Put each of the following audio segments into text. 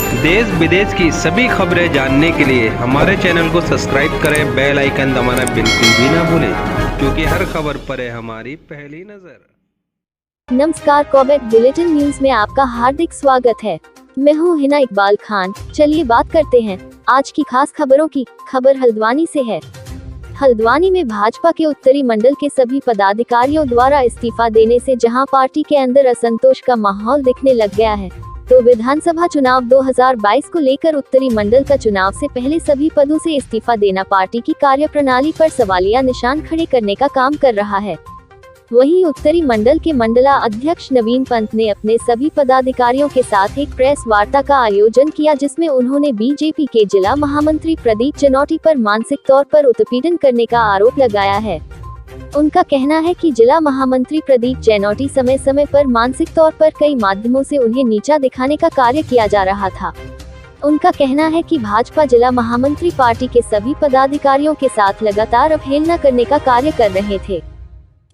देश विदेश की सभी खबरें जानने के लिए हमारे चैनल को सब्सक्राइब करें, बेल आइकन दबाना बिल्कुल भी ना भूलें, क्योंकि हर खबर पर है हमारी पहली नजर। नमस्कार, कॉबेट बुलेटिन न्यूज में आपका हार्दिक स्वागत है। मैं हूँ हिना इकबाल खान। चलिए बात करते हैं आज की खास खबरों की। खबर हल्द्वानी से है। हल्द्वानी में भाजपा के उत्तरी मंडल के सभी पदाधिकारियों द्वारा इस्तीफा देने से जहां पार्टी के अंदर असंतोष का माहौल दिखने लग गया है, तो विधानसभा चुनाव 2022 को लेकर उत्तरी मंडल का चुनाव से पहले सभी पदों से इस्तीफा देना पार्टी की कार्यप्रणाली पर सवालिया निशान खड़े करने का काम कर रहा है। वहीं उत्तरी मंडल के मंडला अध्यक्ष नवीन पंत ने अपने सभी पदाधिकारियों के साथ एक प्रेस वार्ता का आयोजन किया, जिसमें उन्होंने बीजेपी के जिला महामंत्री प्रदीप जनोटी पर मानसिक तौर पर उत्पीड़न करने का आरोप लगाया है। उनका कहना है कि जिला महामंत्री प्रदीप जनोटी समय समय पर मानसिक तौर पर कई माध्यमों से उन्हें नीचा दिखाने का कार्य किया जा रहा था। उनका कहना है कि भाजपा जिला महामंत्री पार्टी के सभी पदाधिकारियों के साथ लगातार अवहेलना करने का कार्य कर रहे थे,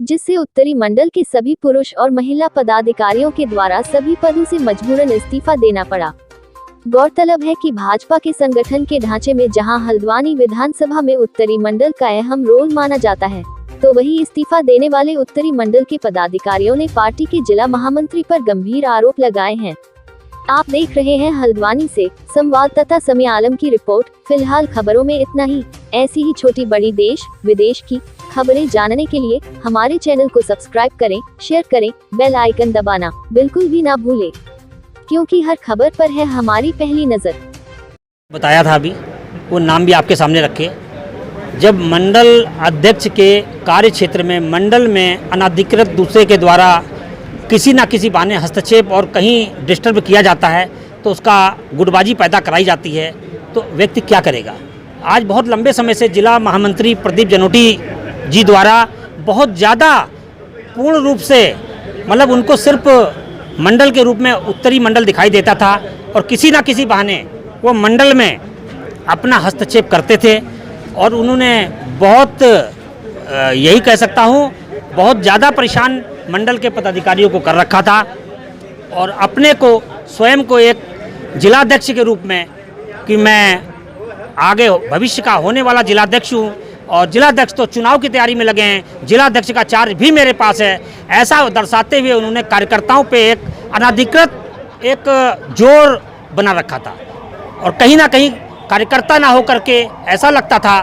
जिससे उत्तरी मंडल के सभी पुरुष और महिला पदाधिकारियों के द्वारा सभी पदों से मजबूरन इस्तीफा देना पड़ा। गौरतलब है कि भाजपा के संगठन के ढांचे में जहां हल्द्वानी विधानसभा में उत्तरी मंडल का अहम रोल माना जाता है, तो वही इस्तीफा देने वाले उत्तरी मंडल के पदाधिकारियों ने पार्टी के जिला महामंत्री पर गंभीर आरोप लगाए हैं। आप देख रहे हैं हल्द्वानी से संवाददाता समी आलम की रिपोर्ट। फिलहाल खबरों में इतना ही। ऐसी ही छोटी बड़ी देश विदेश की खबरें जानने के लिए हमारे चैनल को सब्सक्राइब करें, शेयर करें, बेल आइकन दबाना बिल्कुल भी ना भूलें, क्योंकि हर खबर पर है हमारी पहली नजर। बताया था अभी, वो नाम भी आपके सामने रखे। जब मंडल अध्यक्ष के कार्य क्षेत्र में मंडल में अनाधिकृत दूसरे के द्वारा किसी न किसी बहाने हस्तक्षेप और कहीं डिस्टर्ब किया जाता है, तो उसका गुटबाजी पैदा कराई जाती है, तो व्यक्ति क्या करेगा। आज बहुत लंबे समय से जिला महामंत्री प्रदीप जनोटी जी द्वारा बहुत ज़्यादा पूर्ण रूप से मतलब उनको सिर्फ मंडल के रूप में उत्तरी मंडल दिखाई देता था, और किसी न किसी बहाने वो मंडल में अपना हस्तक्षेप करते थे, और उन्होंने बहुत यही कह सकता हूँ बहुत ज़्यादा परेशान मंडल के पदाधिकारियों को कर रखा था, और अपने को स्वयं को एक जिलाध्यक्ष के रूप में कि मैं आगे भविष्य का होने वाला जिलाध्यक्ष हूँ, और जिलाध्यक्ष तो चुनाव की तैयारी में लगे हैं, जिलाध्यक्ष का चार्ज भी मेरे पास है, ऐसा दर्शाते हुए उन्होंने कार्यकर्ताओं पे एक अनाधिकृत एक जोर बना रखा था। और कहीं ना कहीं कार्यकर्ता ना होकर के ऐसा लगता था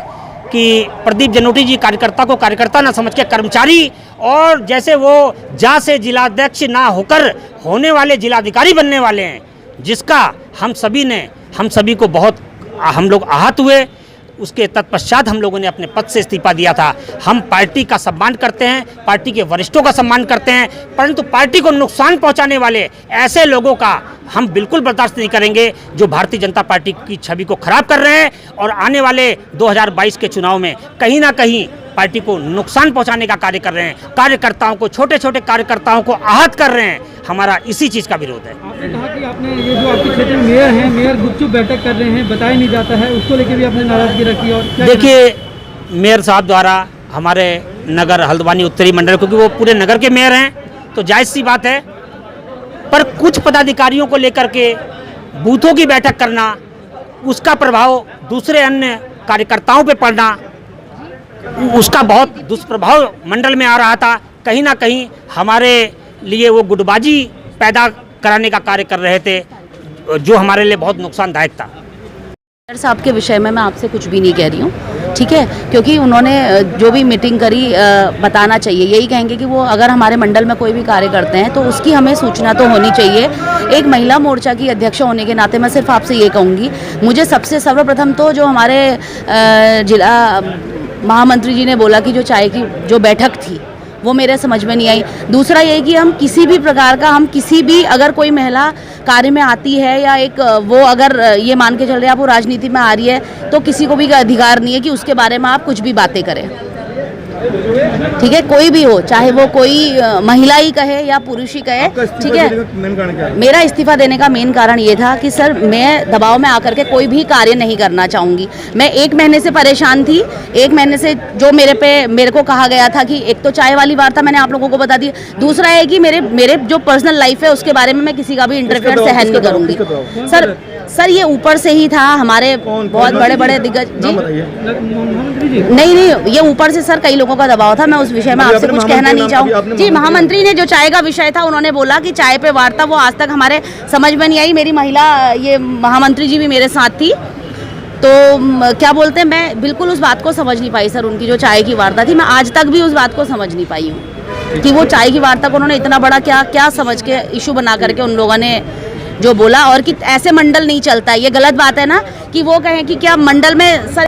कि प्रदीप जनोटी जी कार्यकर्ता को कार्यकर्ता ना समझ के कर्मचारी, और जैसे वो जा से जिलाध्यक्ष ना होकर होने वाले जिलाधिकारी बनने वाले हैं, जिसका हम सभी को बहुत हम लोग आहत हुए। उसके तत्पश्चात हम लोगों ने अपने पद से इस्तीफा दिया था। हम पार्टी का सम्मान करते हैं, पार्टी के वरिष्ठों का सम्मान करते हैं, परंतु पार्टी को नुकसान पहुंचाने वाले ऐसे लोगों का हम बिल्कुल बर्दाश्त नहीं करेंगे, जो भारतीय जनता पार्टी की छवि को खराब कर रहे हैं, और आने वाले 2022 के चुनाव में कहीं ना कहीं पार्टी को नुकसान पहुंचाने का कार्य कर रहे हैं, कार्यकर्ताओं को, छोटे छोटे कार्यकर्ताओं को आहत कर रहे हैं। हमारा इसी चीज़ का विरोध है। आपने कहा कि आपने ये जो आपके क्षेत्र में मेयर हैं, मेयर गुपचुप बैठक कर रहे हैं, बताया नहीं जाता है, उसको लेकर भी आपने नाराजगी रखी। और देखिए, मेयर साहब द्वारा हमारे नगर हल्द्वानी उत्तरी मंडल, क्योंकि वो पूरे नगर के मेयर हैं, तो जायज़ सी बात है, पर कुछ पदाधिकारियों को लेकर के बूथों की बैठक करना, उसका प्रभाव दूसरे अन्य कार्यकर्ताओं पे पड़ना, उसका बहुत दुष्प्रभाव मंडल में आ रहा था। कहीं ना कहीं हमारे लिए वो गुटबाजी पैदा कराने का कार्य कर रहे थे, जो हमारे लिए बहुत नुकसानदायक था। मेयर साहब के विषय में मैं आपसे कुछ भी नहीं कह रही हूँ, ठीक है, क्योंकि उन्होंने जो भी मीटिंग करी बताना चाहिए। यही कहेंगे कि वो अगर हमारे मंडल में कोई भी कार्य करते हैं तो उसकी हमें सूचना तो होनी चाहिए। एक महिला मोर्चा की अध्यक्ष होने के नाते मैं सिर्फ आपसे ये कहूँगी, मुझे सबसे सर्वप्रथम तो जो हमारे जिला महामंत्री जी ने बोला कि जो चाय की जो बैठक थी वो मेरे समझ में नहीं आई। दूसरा ये कि हम किसी भी प्रकार का किसी भी अगर कोई महिला कार्य में आती है या एक वो अगर ये मान के चल रहे हैं आप वो राजनीति में आ रही है, तो किसी को भी अधिकार नहीं है कि उसके बारे में आप कुछ भी बातें करें। ठीक है, कोई भी हो, चाहे वो कोई महिला ही कहे या पुरुष ही कहे, ठीक है। मेरा इस्तीफा देने का मेन कारण ये था कि सर मैं दबाव में आकर के कोई भी कार्य नहीं करना चाहूँगी। मैं 1 महीने से परेशान थी, 1 महीने से जो मेरे को कहा गया था कि एक तो चाय वाली वार्ता मैंने आप लोगों को बता दी, दूसरा है कि मेरे जो पर्सनल लाइफ है उसके बारे में मैं किसी का भी इंटरफेयर सहन नहीं करूँगी। सर सर ये ऊपर से ही था, हमारे बहुत बड़े बड़े दिग्गज जी महामंत्री जी नहीं, ये ऊपर से सर कई लोगों का दबाव था। मैं उस विषय में आपसे कुछ कहना नहीं चाहूँ जी। महामंत्री ने जो चाय का विषय था, उन्होंने बोला कि चाय पे वार्ता, वो आज तक हमारे समझ में नहीं आई। मेरी महिला ये महामंत्री जी भी मेरे साथ थी, तो क्या बोलते हैं, मैं बिल्कुल उस बात को समझ नहीं पाई सर। उनकी जो चाय की वार्ता थी, मैं आज तक भी उस बात को समझ नहीं पाई हूँ कि वो चाय की वार्ता को उन्होंने इतना बड़ा क्या समझ के इशू बना करके उन लोगों ने जो बोला, और कि ऐसे मंडल नहीं चलता है। ये गलत बात है ना कि वो कहें कि क्या मंडल में सर